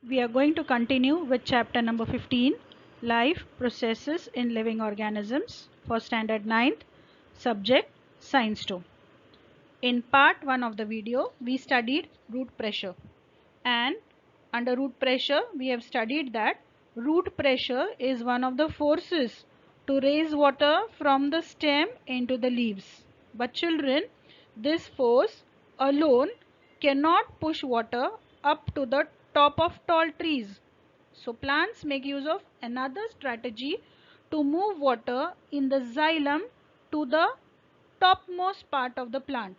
We are going to continue with chapter number 15, Life Processes in Living Organisms for Standard 9th, subject Science 2. In part 1 of the video, we studied root pressure, and under root pressure, we have studied that root pressure is one of the forces to raise water from the stem into the leaves. But children, this force alone cannot push water up to the top of tall trees. So plants make use of another strategy to move water in the xylem to the topmost part of the plant,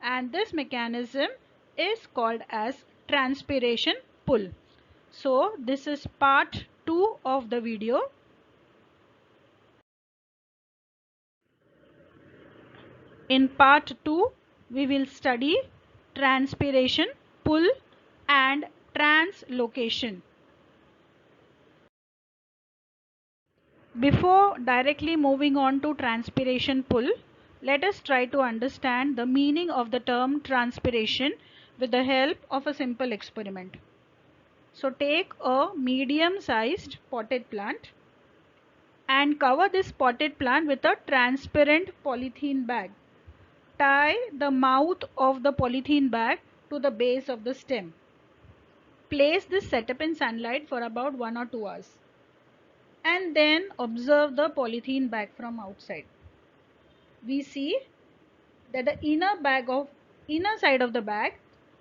and this mechanism is called as transpiration pull. So this is part 2 of the video. In part 2 we will study transpiration pull and translocation. Before directly moving on to transpiration pull, let us try to understand the meaning of the term transpiration with the help of a simple experiment. So take a medium sized potted plant and cover this potted plant with a transparent polythene bag. Tie the mouth of the polythene bag to the base of the stem. Place this setup in sunlight for about 1 or 2 hours and then observe the polythene bag from outside. We see that the inner side of the bag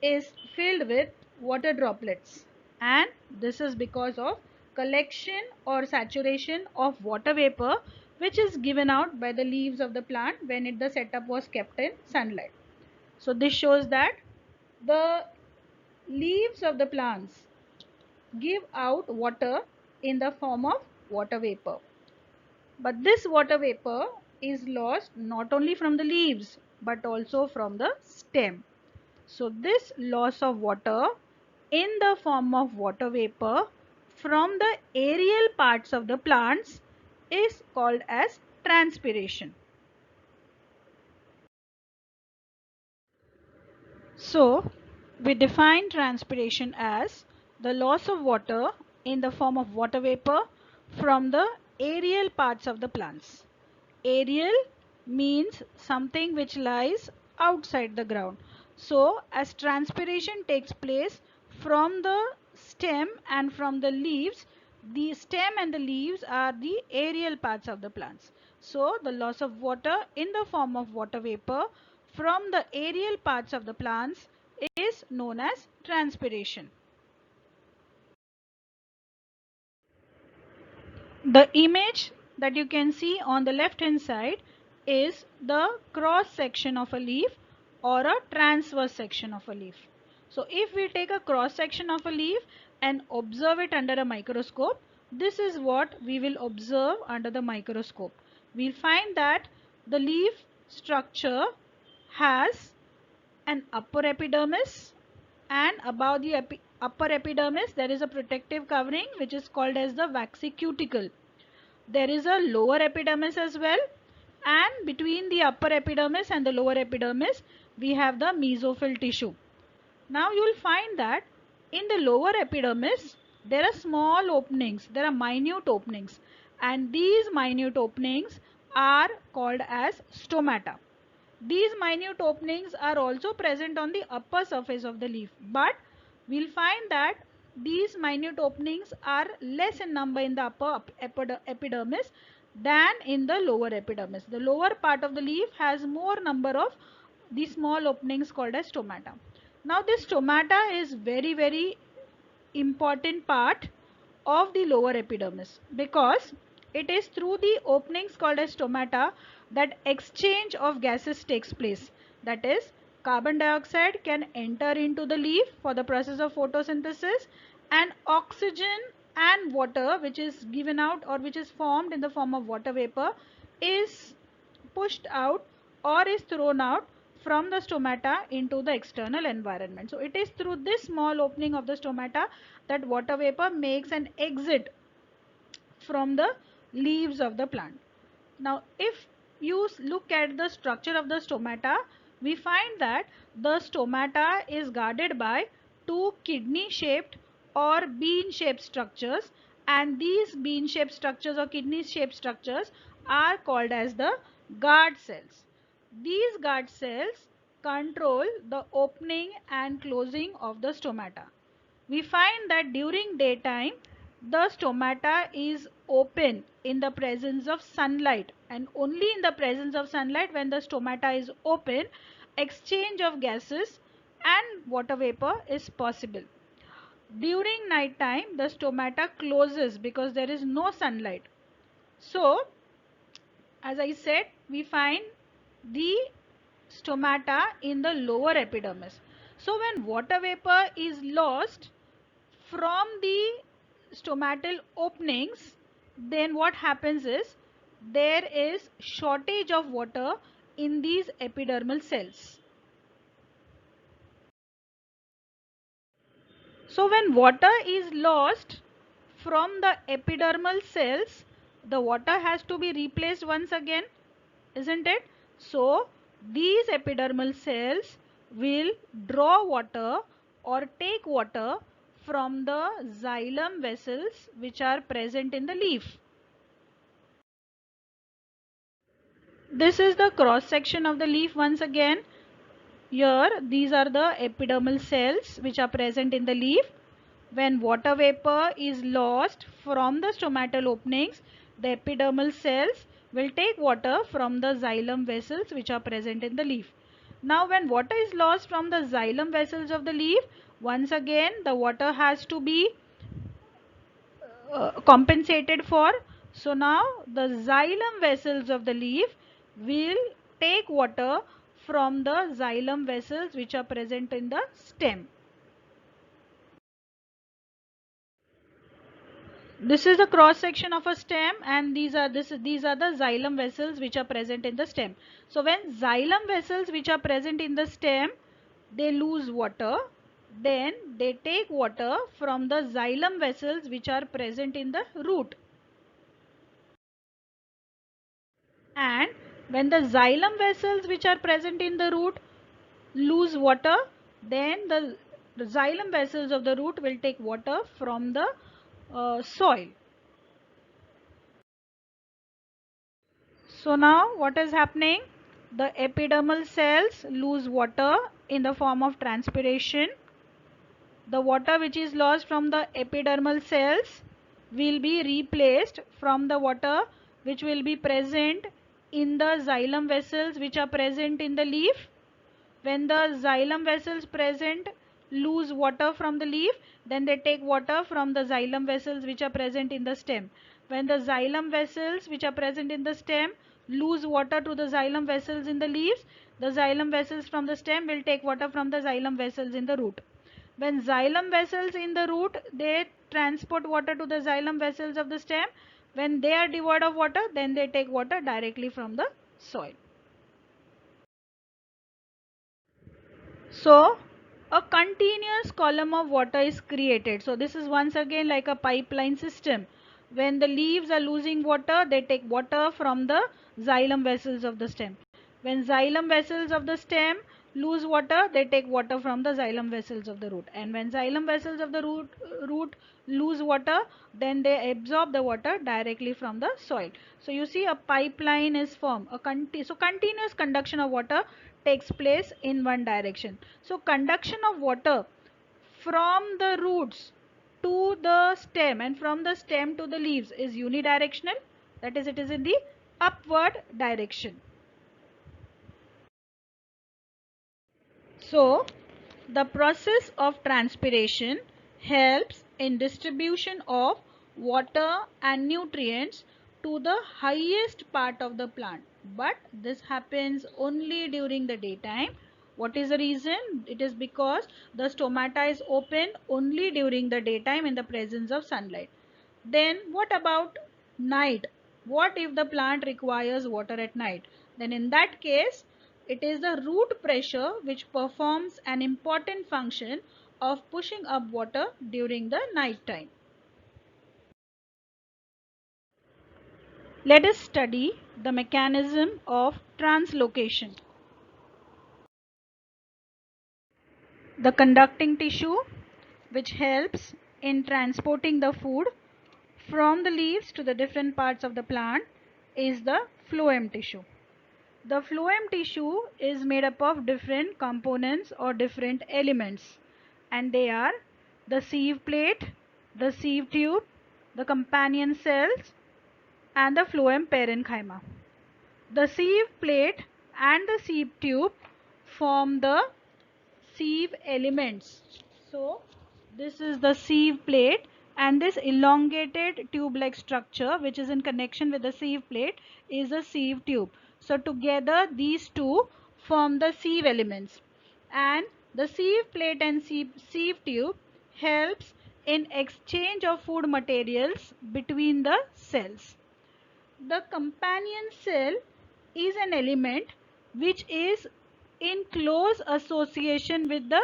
is filled with water droplets, and this is because of collection or saturation of water vapor which is given out by the leaves of the plant when the setup was kept in sunlight. So this shows that the leaves of the plants give out water in the form of water vapor. But this water vapor is lost not only from the leaves but also from the stem. So this loss of water in the form of water vapor from the aerial parts of the plants is called as transpiration. So we define transpiration as the loss of water in the form of water vapor from the aerial parts of the plants. Aerial means something which lies outside the ground. So as transpiration takes place from the stem and from the leaves, the stem and the leaves are the aerial parts of the plants. So the loss of water in the form of water vapor from the aerial parts of the plants is known as transpiration. The image that you can see on the left hand side is the cross section of a leaf or a transverse section of a leaf. So if we take a cross section of a leaf and observe it under a microscope, this is what we will observe under the microscope. We'll find that the leaf structure has an upper epidermis, and above the upper epidermis there is a protective covering which is called as the waxy cuticle. There is a lower epidermis as well, and between the upper epidermis and the lower epidermis we have the mesophyll tissue. Now you will find that in the lower epidermis there are small openings, there are minute openings, and these minute openings are called as stomata. These minute openings are also present on the upper surface of the leaf, but we'll find that these minute openings are less in number in the upper epidermis than in the lower epidermis. The lower part of the leaf has more number of these small openings called as stomata. Now this stomata is very important part of the lower epidermis, because it is through the openings called as stomata that exchange of gases takes place. That is, carbon dioxide can enter into the leaf for the process of photosynthesis, and oxygen and water which is given out or which is formed in the form of water vapor is pushed out or is thrown out from the stomata into the external environment. So it is through this small opening of the stomata that water vapor makes an exit from the leaves of the plant. Now if you look at the structure of the stomata, we find that the stomata is guarded by two kidney shaped or bean-shaped structures, and these bean-shaped structures or kidney-shaped structures are called as the guard cells. These guard cells control the opening and closing of the stomata. We find that during daytime the stomata is open in the presence of sunlight, and only in the presence of sunlight, when the stomata is open, exchange of gases and water vapor is possible. During night time the stomata closes because there is no sunlight. So as I said, we find the stomata in the lower epidermis. So when water vapor is lost from the stomatal openings, then what happens is there is shortage of water in these epidermal cells. So when water is lost from the epidermal cells, the water has to be replaced once again, isn't it? So these epidermal cells will draw water or take water from the xylem vessels which are present in the leaf. This is the cross section of the leaf once again. Here these are the epidermal cells which are present in the leaf. When water vapor is lost from the stomatal openings, the epidermal cells will take water from the xylem vessels which are present in the leaf. Now when water is lost from the xylem vessels of the leaf, once again the water has to be compensated for. So now the xylem vessels of the leaf will take water from the xylem vessels which are present in the stem. This is the cross section of a stem, and these are the xylem vessels which are present in the stem. So when xylem vessels which are present in the stem, they lose water, then they take water from the xylem vessels which are present in the root. And when the xylem vessels which are present in the root lose water, then the xylem vessels of the root will take water from the soil. So now what is happening? The epidermal cells lose water in the form of transpiration. The water which is lost from the epidermal cells will be replaced from the water which will be present in the xylem vessels which are present in the leaf. When the xylem vessels present lose water from the leaf, then they take water from the xylem vessels which are present in the stem. When the xylem vessels which are present in the stem lose water to the xylem vessels in the leaves, the xylem vessels from the stem will take water from the xylem vessels in the root. When xylem vessels in the root, they transport water to the xylem vessels of the stem. When they are devoid of water, then they take water directly from the soil. So a continuous column of water is created. So this is once again like a pipeline system. When the leaves are losing water, they take water from the xylem vessels of the stem. When xylem vessels of the stem lose water, they take water from the xylem vessels of the root. And when xylem vessels of the root lose water, then they absorb the water directly from the soil. So you see a pipeline is formed. So continuous conduction of water takes place in one direction. So conduction of water from the roots to the stem and from the stem to the leaves is unidirectional. That is, it is in the upward direction. So the process of transpiration helps in distribution of water and nutrients to the highest part of the plant, but this happens only during the daytime. What is the reason? It is because the stomata is open only during the daytime in the presence of sunlight. Then what about night? What if the plant requires water at night? Then in that case, it is the root pressure which performs an important function of pushing up water during the night time. Let us study the mechanism of translocation. The conducting tissue which helps in transporting the food from the leaves to the different parts of the plant is the phloem tissue. The phloem tissue is made up of different components or different elements, and they are the sieve plate, the sieve tube, the companion cells, and the phloem parenchyma. The sieve plate and the sieve tube form the sieve elements. So this is the sieve plate, and this elongated tube like structure which is in connection with the sieve plate is a sieve tube. So together these two form the sieve elements, and the sieve plate and sieve tube helps in exchange of food materials between the cells. The companion cell is an element which is in close association with the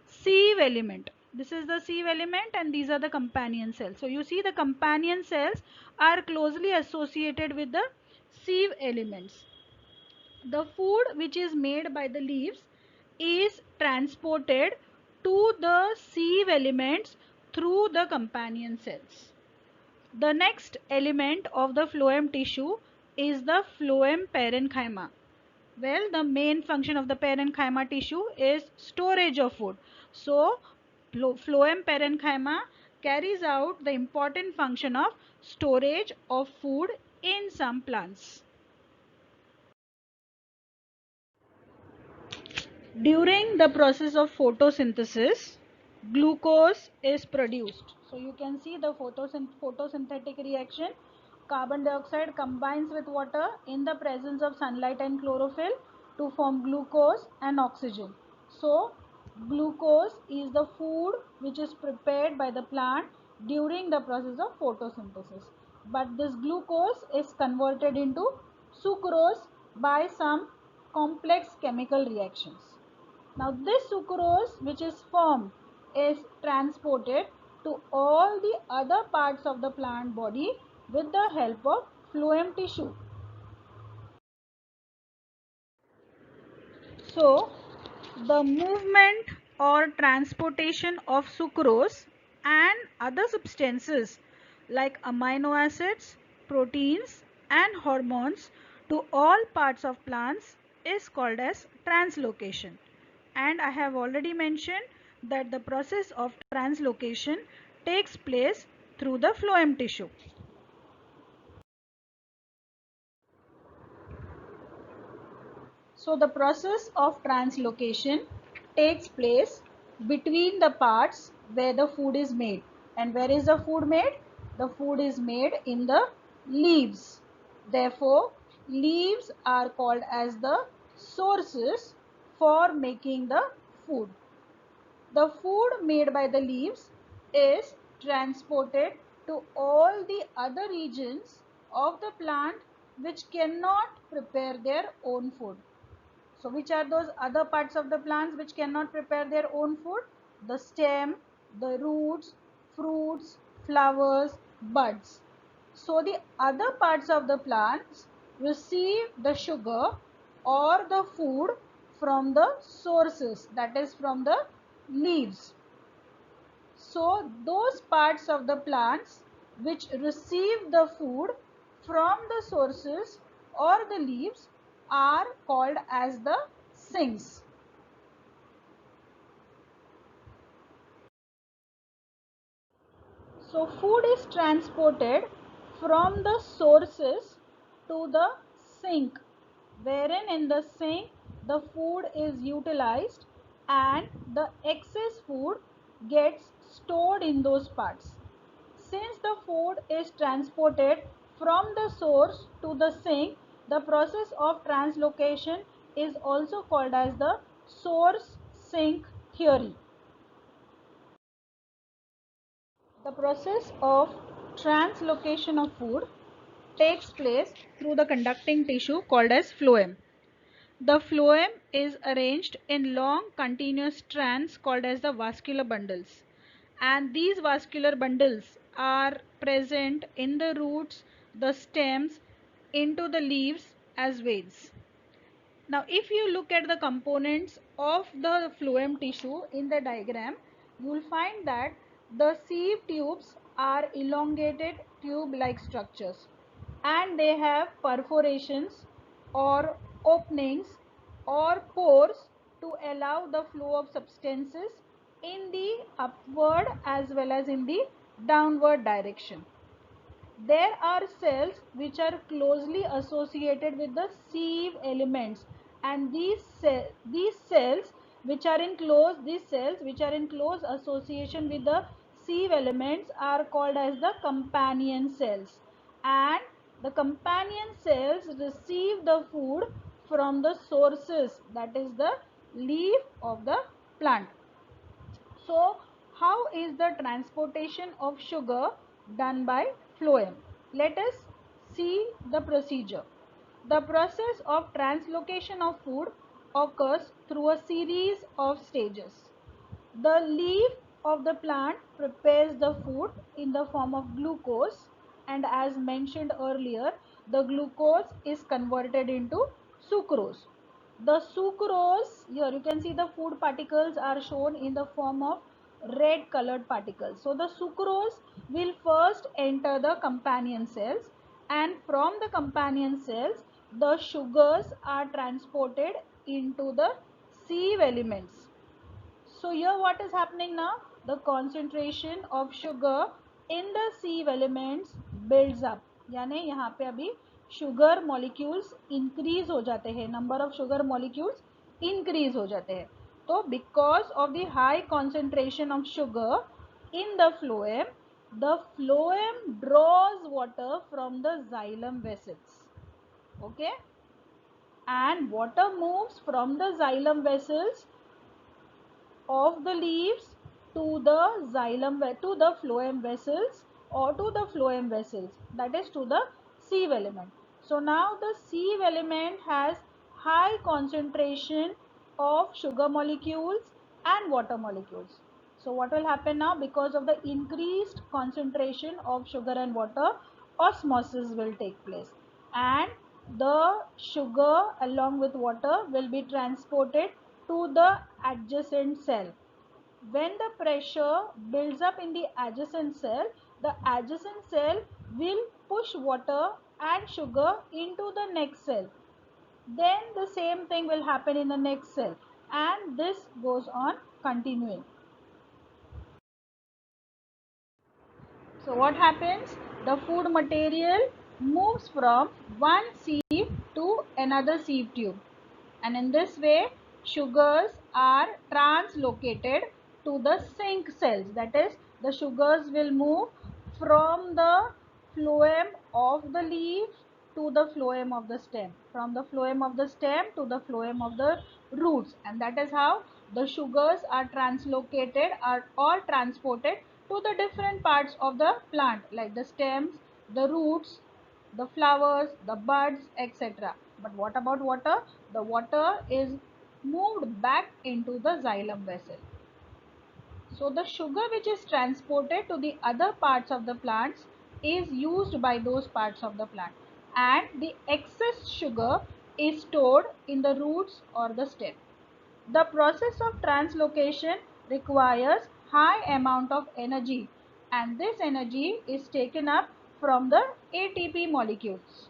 sieve element. This is the sieve element and these are the companion cells. So you see the companion cells are closely associated with the sieve elements. The food which is made by the leaves is transported to the sieve elements through the companion cells. The next element of the phloem tissue is the phloem parenchyma. Well, the main function of the parenchyma tissue is storage of food. So, phloem parenchyma carries out the important function of storage of food in some plants. During the process of photosynthesis, glucose is produced. So you can see the photosynthetic reaction. Carbon dioxide combines with water in the presence of sunlight and chlorophyll to form glucose and oxygen. So glucose is the food which is prepared by the plant during the process of photosynthesis. But this glucose is converted into sucrose by some complex chemical reactions. Now this sucrose which is formed is transported to all the other parts of the plant body with the help of phloem tissue. So the movement or transportation of sucrose and other substances like amino acids, proteins and hormones to all parts of plants is called as translocation. And I have already mentioned that the process of translocation takes place through the phloem tissue. So the process of translocation takes place between the parts where the food is made. And where is the food made? The food is made in the leaves. Therefore, leaves are called as the sources for making the food. The food made by the leaves is transported to all the other regions of the plant which cannot prepare their own food. So which are those other parts of the plants which cannot prepare their own food? The stem, the roots, fruits, flowers, buds. So the other parts of the plants receive the sugar or the food from the sources, that is from the leaves. So those parts of the plants which receive the food from the sources or the leaves are called as the sinks. So food is transported from the sources to the sink, wherein in the sink the food is utilized and the excess food gets stored in those parts. Since the food is transported from the source to the sink, the process of translocation is also called as the source sink theory. The process of translocation of food takes place through the conducting tissue called as phloem. The phloem is arranged in long continuous strands called as the vascular bundles, and these vascular bundles are present in the roots, the stems, into the leaves as veins. Now if you look at the components of the phloem tissue in the diagram, you will find that The sieve tubes are elongated tube-like structures and they have perforations or openings or pores to allow the flow of substances in the upward as well as in the downward direction. There are cells which are closely associated with the sieve elements, and these cells which are in close association with the sieve elements are called as the companion cells, and the companion cells receive the food from the sources, that is the leaf of the plant. So, how is the transportation of sugar done by phloem? Let us see the procedure. The process of translocation of food occurs through a series of stages. The leaf of the plant prepares the food in the form of glucose, and as mentioned earlier, the glucose is converted into sucrose. The sucrose, here you can see the food particles are shown in the form of red colored particles. So the sucrose will first enter the companion cells, and from the companion cells the sugars are transported into the sieve elements. So here what is happening now? The concentration of sugar in the sieve elements builds up. यानी यहाँ पे अभी sugar molecules increase हो जाते हैं, number of sugar molecules increase हो जाते हैं. तो because of the high concentration of sugar in the phloem draws water from the xylem vessels. Okay, and water moves from the xylem vessels of the leaves to the phloem vessels or to the phloem vessels, that is to the sieve element. So now the sieve element has high concentration of sugar molecules and water molecules. So what will happen now? Because of the increased concentration of sugar and water, osmosis will take place, and the sugar along with water will be transported to the adjacent cell. When the pressure builds up in the adjacent cell will push water and sugar into the next cell. Then the same thing will happen in the next cell, and this goes on continuing. So what happens? The food material moves from one sieve to another sieve tube, and in this way sugars are translocated to the sink cells. That is, the sugars will move from the phloem of the leaf to the phloem of the stem, from the phloem of the stem to the phloem of the roots, and that is how the sugars are translocated or transported to the different parts of the plant, like the stems, the roots, the flowers, the buds, etc. But what about water? The water is moved back into the xylem vessel. So the sugar which is transported to the other parts of the plants is used by those parts of the plant, and the excess sugar is stored in the roots or the stem. The process of translocation requires high amount of energy, and this energy is taken up from the ATP molecules.